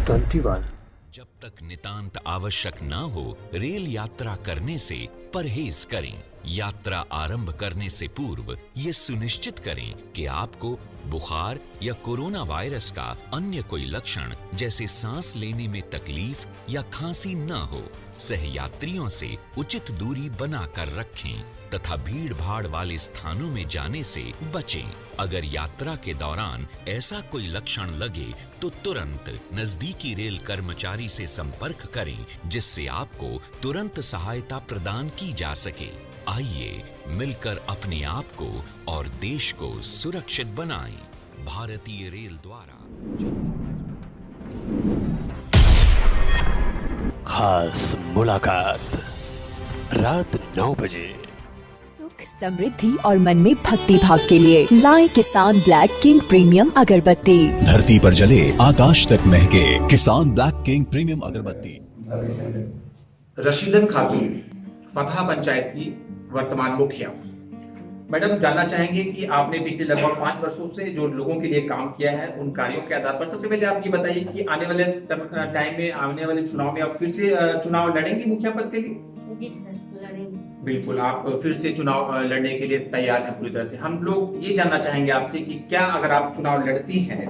21। जब तक नितांत आवश्यक न हो रेल यात्रा करने से परहेज करें। यात्रा आरंभ करने से पूर्व ये सुनिश्चित करें कि आपको बुखार या कोरोना वायरस का अन्य कोई लक्षण जैसे सांस लेने में तकलीफ या खांसी न हो। सहयात्रियों से उचित दूरी बनाकर रखें तथा भीड़ भाड़ वाले स्थानों में जाने से बचें। अगर यात्रा के दौरान ऐसा कोई लक्षण लगे तो तुरंत नजदीकी रेल कर्मचारी से संपर्क करें जिससे आपको तुरंत सहायता प्रदान की जा सके। आइए मिलकर अपने आप को और देश को सुरक्षित बनाएं। भारतीय रेल द्वारा खास मुलाकात रात 9 बजे। सुख समृद्धि और मन में भक्ति भाव के लिए लाए किसान ब्लैक किंग प्रीमियम अगरबत्ती। धरती पर जले आकाश तक महके किसान ब्लैक किंग प्रीमियम अगरबत्ती। रशीदन खातून फतहा पंचायत की वर्तमान मुखिया। मैडम, जानना चाहेंगे कि आपने पिछले लगभग 5 वर्षों से जो लोगों के लिए काम किया है उन कार्यों के आधार पर सबसे पहले आप ये बताइए कि आने वाले टाइम में आने वाले चुनाव में आप फिर से चुनाव लड़ेंगे मुखिया पद के लिए? जी सर, लड़ेंगे। बिल्कुल, आप फिर से चुनाव लड़ने के लिए तैयार हैं पूरी तरह से। हम लोग ये जानना चाहेंगे आपसे कि क्या अगर आप चुनाव लड़ती हैं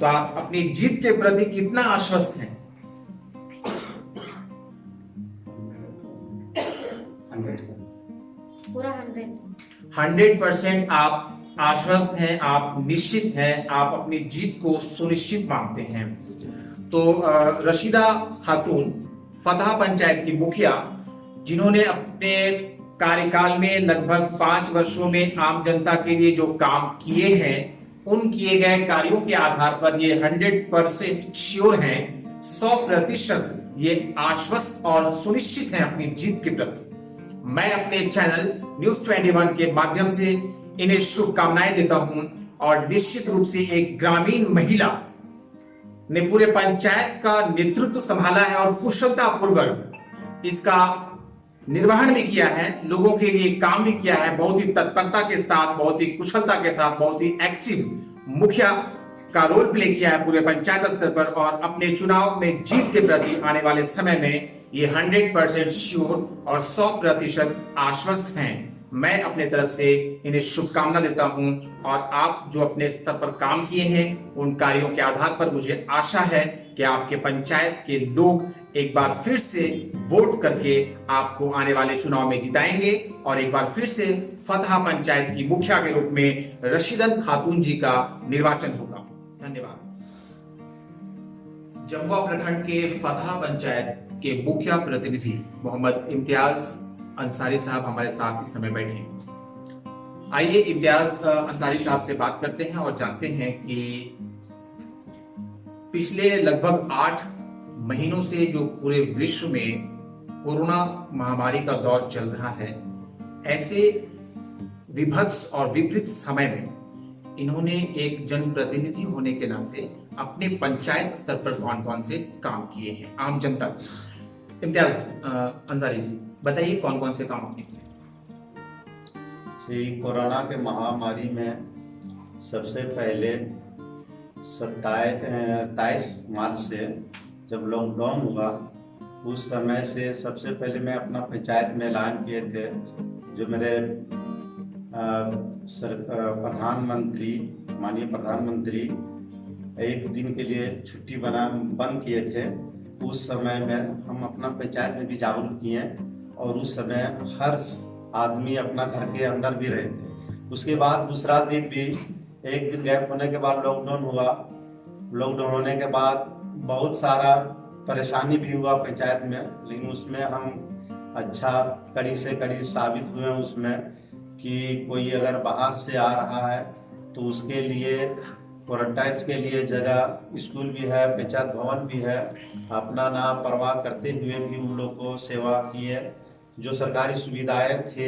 तो आप अपनी जीत के प्रति कितना आश्वस्त हैं? 100% आप आश्वस्त हैं, आप निश्चित हैं, आप अपनी जीत को सुनिश्चित मानते हैं। तो रशीदा खातून फतहा पंचायत की मुखिया, जिन्होंने अपने कार्यकाल में लगभग 5 वर्षों में आम जनता के लिए जो काम किए हैं, उन किए गए कार्यों के आधार पर ये 100% श्योर हैं, 100% ये आश्वस्त और सुनिश्चित हैं अपनी जीत के प्रति। मैं अपने चैनल न्यूज 21 के माध्यम से इन्हें शुभकामनाएं देता हूं और निश्चित रूप से एक ग्रामीण महिला ने पूरे पंचायत का नेतृत्व संभाला है और कुशलता पूर्वक इसका निर्वहन भी किया है, लोगों के लिए काम भी किया है, बहुत ही तत्परता के साथ, बहुत ही कुशलता के साथ, बहुत ही एक्टिव मुखिया का रोल प्ले किया है पूरे पंचायत स्तर पर और अपने चुनाव में जीत के प्रति आने वाले समय में ये 100% श्योर और 100% आश्वस्त हैं। मैं अपने तरफ से इन्हें शुभकामना देता हूं और आप जो अपने स्तर पर काम किए हैं उन कार्यों के आधार पर मुझे आशा है कि आपके पंचायत के लोग एक बार फिर से वोट करके आपको आने वाले चुनाव में जिताएंगे और एक बार फिर से फतहा पंचायत की मुखिया के रूप में रशीदन खातून जी का निर्वाचन होगा। धन्यवाद। जमुआ प्रखंड के फतहा पंचायत के मुखिया प्रतिनिधि मोहम्मद इम्तियाज अंसारी साहब हमारे साथ इस समय बैठे हैं। आइए इम्तियाज अंसारी साहब से बात करते हैं और जानते हैं कि पिछले लगभग 8 महीनों से जो पूरे विश्व में कोरोना महामारी का दौर चल रहा है, ऐसे विभत्स और विपरीत समय में इन्होंने एक जनप्रतिनिधि होने के नाते अपने पंचायत स्तर पर कौन कौन से काम किए हैं आम जनता। इम्तियाज अंसारी जी, बताइए कौन कौन से काम आपने किए? कोरोना के महामारी में सबसे पहले 27 मार्च से जब लॉकडाउन हुआ, उस समय से सबसे पहले मैं अपना पंचायत में ऐलान किए थे, जो मेरे प्रधानमंत्री माननीय प्रधानमंत्री एक दिन के लिए छुट्टी बंद किए थे। उस समय में हम अपना पंचायत में भी जागरूक किए और उस समय हर आदमी अपना घर के अंदर भी रहे थे। उसके बाद दूसरा दिन भी एक दिन गैप होने के बाद लॉकडाउन हुआ। लॉकडाउन होने के बाद बहुत सारा परेशानी भी हुआ पंचायत में, लेकिन उसमें हम अच्छा कड़ी से कड़ी साबित हुए उसमें कि कोई अगर बाहर से आ रहा है तो उसके लिए क्वारंटाइन के लिए जगह स्कूल भी है, पंचायत भवन भी है। अपना ना परवाह करते हुए भी उन लोग को सेवा किए। जो सरकारी सुविधाएं थे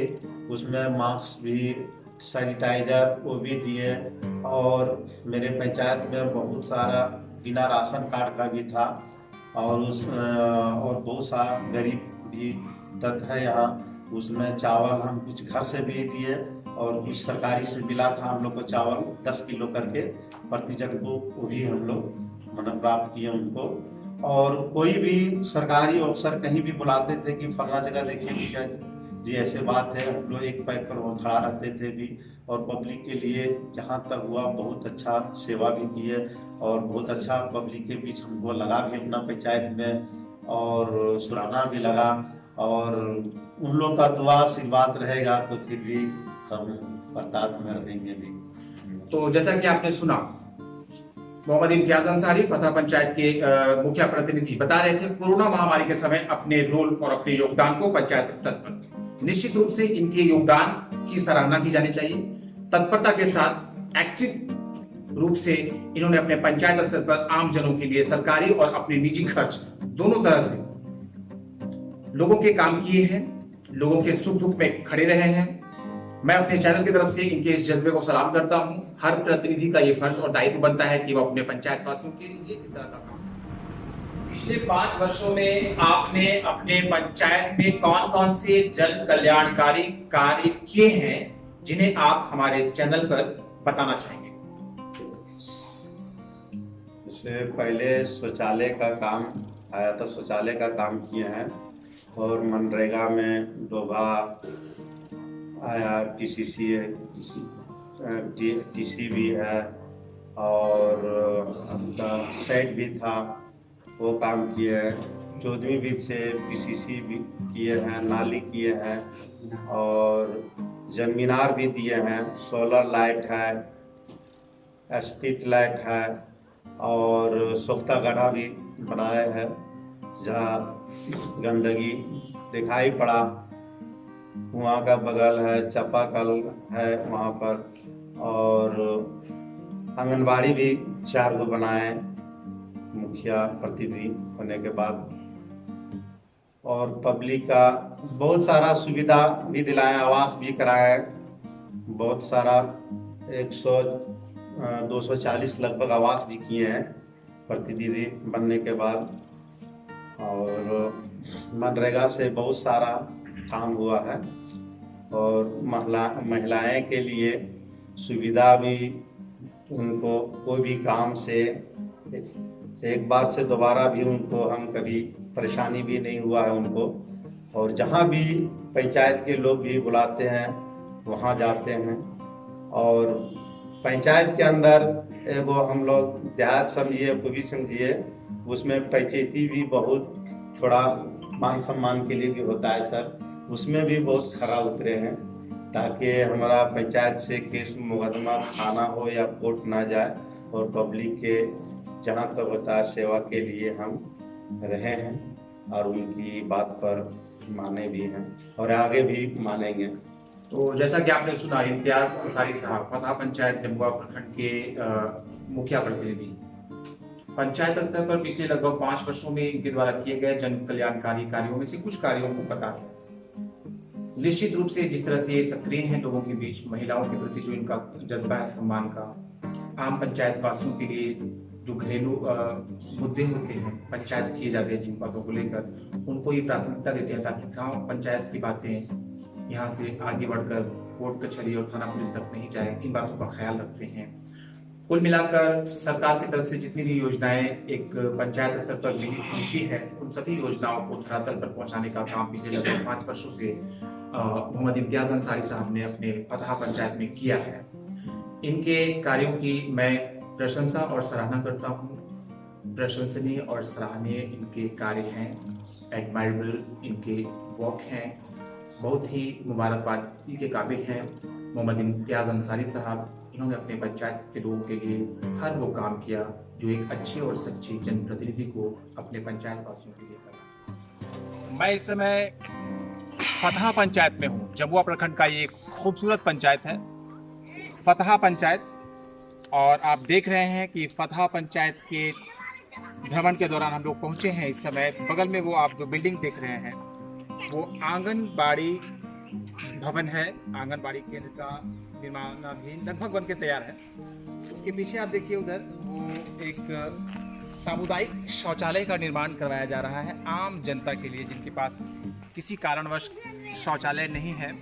उसमें मास्क भी, सैनिटाइजर वो भी दिए और मेरे पंचायत में बहुत सारा बिना राशन कार्ड का भी था और बहुत सारा गरीब भी तत्व है यहाँ। उसमें चावल हम कुछ घर से भी दिए और कुछ सरकारी से मिला था हम लोग को चावल 10 किलो करके प्रति जन को, वो भी हम लोग प्राप्त किए उनको। और कोई भी सरकारी अफसर कहीं भी बुलाते थे कि फलना जगह देखिए भैया जी, ऐसे बात है, हम लोग एक पैर पर वो खड़ा रहते थे भी, और पब्लिक के लिए जहाँ तक हुआ बहुत अच्छा सेवा भी की है, और बहुत अच्छा पब्लिक के बीच हमको लगा भी अपना पंचायत में, और सुराना भी लगा, और उन लोग का दुआ आशीर्वाद रहेगा तो फिर भी हम बर्दाश्त में रहेंगे भी। तो जैसा कि आपने सुना, मोहम्मद इम्तियाज अंसारी फतह पंचायत के मुखिया प्रतिनिधि बता रहे थे, कोरोना महामारी के समय अपने रोल और अपने योगदान को पंचायत स्तर पर निश्चित रूप से इनके योगदान की सराहना की जानी चाहिए। तत्परता के साथ एक्टिव रूप से इन्होंने अपने पंचायत स्तर पर आम जनों के लिए सरकारी और अपने निजी खर्च दोनों तरह से लोगों के काम किए हैं, लोगों के सुख दुख में खड़े रहे हैं। मैं अपने चैनल की तरफ से इनके इस जज्बे को सलाम करता हूं। हर प्रतिनिधि का ये फर्ज और दायित्व बनता है कि वो अपने पंचायत वासियों के लिए इस तरह का काम। पिछले 5 वर्षों में आपने अपने पंचायत में कौन कौन से जन कल्याणकारी कार्य किए हैं जिन्हें आप हमारे चैनल पर बताना चाहेंगे? इससे पहले शौचालय का काम आया था, शौचालय का काम किए हैं, और मनरेगा में डोभा आया, पीसीसी है, टीसी भी है, और आपका सेट भी था, वो काम किए हैं। 14वीं वित्त से पीसीसी भी किए हैं, नाली किए हैं, और जमीनार भी दिए हैं, सोलर लाइट है, स्ट्रीट लाइट है, और सोख्ता गड्ढा भी बनाया है जहाँ गंदगी दिखाई पड़ा, वहाँ का बगल है, चापाकल है वहाँ पर, और आंगनबाड़ी भी 4 गो बनाए मुखिया प्रतिनिधि होने के बाद, और पब्लिक का बहुत सारा सुविधा भी दिलाए, आवास भी कराए, बहुत सारा 240 लगभग आवास भी किए हैं प्रतिनिधि बनने के बाद, और मनरेगा से बहुत सारा काम हुआ है, और महिलाएं के लिए सुविधा भी, उनको कोई भी काम से एक बार से दोबारा भी उनको हम कभी परेशानी भी नहीं हुआ है उनको, और जहाँ भी पंचायत के लोग भी बुलाते हैं वहाँ जाते हैं। और पंचायत के अंदर एगो हम लोग देहात समझिए, कोई भी समझिए, उसमें पंचायती भी बहुत थोड़ा मान सम्मान के लिए भी होता है सर, उसमें भी बहुत खरा उतरे हैं ताकि हमारा पंचायत से केस मुकदमा थाना हो या कोर्ट ना जाए, और पब्लिक के जहाँ तक होता है सेवा के लिए हम रहे हैं, और उनकी बात पर माने भी हैं और आगे भी मानेंगे। तो जैसा कि आपने सुना, इम्तियाज अंसारी साहब फतह पंचायत जमुआ प्रखंड के मुखिया प्रतिनिधि, पंचायत स्तर पर पिछले लगभग 5 वर्षों में इनके द्वारा किए गए जन कल्याणकारी कार्यों में से कुछ कार्यों को बता दें। निश्चित रूप से जिस तरह से ये सक्रिय हैं लोगों के बीच, महिलाओं के प्रति जो इनका जज्बा है सम्मान का, आम पंचायत वासियों के लिए जो घरेलू मुद्दे होते हैं पंचायत किए जाते हैं जिन बातों को लेकर, उनको ये प्राथमिकता देते हैं ताकि गांव पंचायत की बातें यहाँ से आगे बढ़कर कोर्ट कचहरी और थाना पुलिस तक नहीं जाए, इन बातों का ख्याल रखते हैं। कुल मिलाकर सरकार की तरफ से जितनी भी योजनाएं एक पंचायत स्तर पर मिलती है, उन सभी योजनाओं को धरातल पर पहुंचाने का काम पिछले लगभग 5 वर्षों से मोहम्मद इम्तियाज अंसारी साहब ने अपने फतह पंचायत में किया है। इनके कार्यों की मैं प्रशंसा और सराहना करता हूँ। प्रशंसनीय और सराहनीय इनके कार्य हैं, एडमायरेबल इनके वर्क हैं, बहुत ही मुबारकबादी के काबिल हैं। मोहम्मद इम्तियाज अंसारी साहब, इन्होंने अपने पंचायत के लोगों के लिए हर वो काम किया जो एक अच्छे और सच्चे जनप्रतिनिधि को अपने पंचायत वासियों के लिए करना। मैं इस समय फतह पंचायत में हूँ। जमुआ प्रखंड का ये एक खूबसूरत पंचायत है फतह पंचायत, और आप देख रहे हैं कि फतह पंचायत के भ्रमण के दौरान हम लोग पहुँचे हैं। इस समय बगल में वो आप जो बिल्डिंग देख रहे हैं वो आंगनबाड़ी भवन है। आंगनबाड़ी केंद्र का निर्माणाधीन लगभग बन के तैयार है। उसके पीछे आप देखिए उधर वो एक सामुदायिक शौचालय का निर्माण करवाया जा रहा है आम जनता के लिए, जिनके पास किसी कारणवश शौचालय नहीं है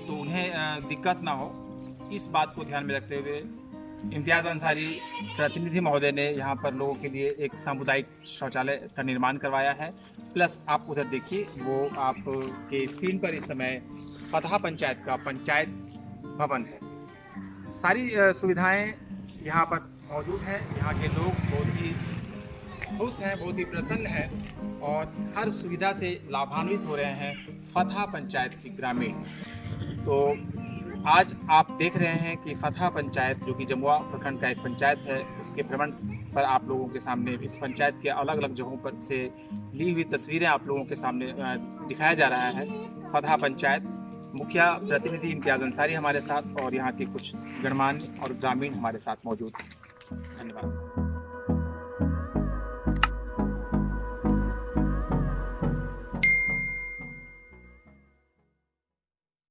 तो उन्हें दिक्कत ना हो, इस बात को ध्यान में रखते हुए इम्तियाज अंसारी प्रतिनिधि महोदय ने यहाँ पर लोगों के लिए एक सामुदायिक शौचालय का निर्माण करवाया है। प्लस आप उधर देखिए, वो आपके स्क्रीन पर इस समय फतहा पंचायत का पंचायत भवन है। सारी सुविधाएं यहाँ पर मौजूद हैं। यहाँ के लोग बहुत ही खुश हैं, बहुत ही प्रसन्न हैं और हर सुविधा से लाभान्वित हो रहे हैं फतहा पंचायत की ग्रामीण। तो आज आप देख रहे हैं कि फतहा पंचायत, जो कि जमुआ प्रखंड का एक पंचायत है, उसके भ्रमण पर आप लोगों के सामने इस पंचायत के अलग अलग जगहों पर से ली हुई तस्वीरें आप लोगों के सामने दिखाया जा रहा है। फतहा पंचायत मुखिया प्रतिनिधि इम्तियाज अंसारी हमारे साथ और यहाँ के कुछ गणमान्य और ग्रामीण हमारे साथ मौजूद हैं। धन्यवाद।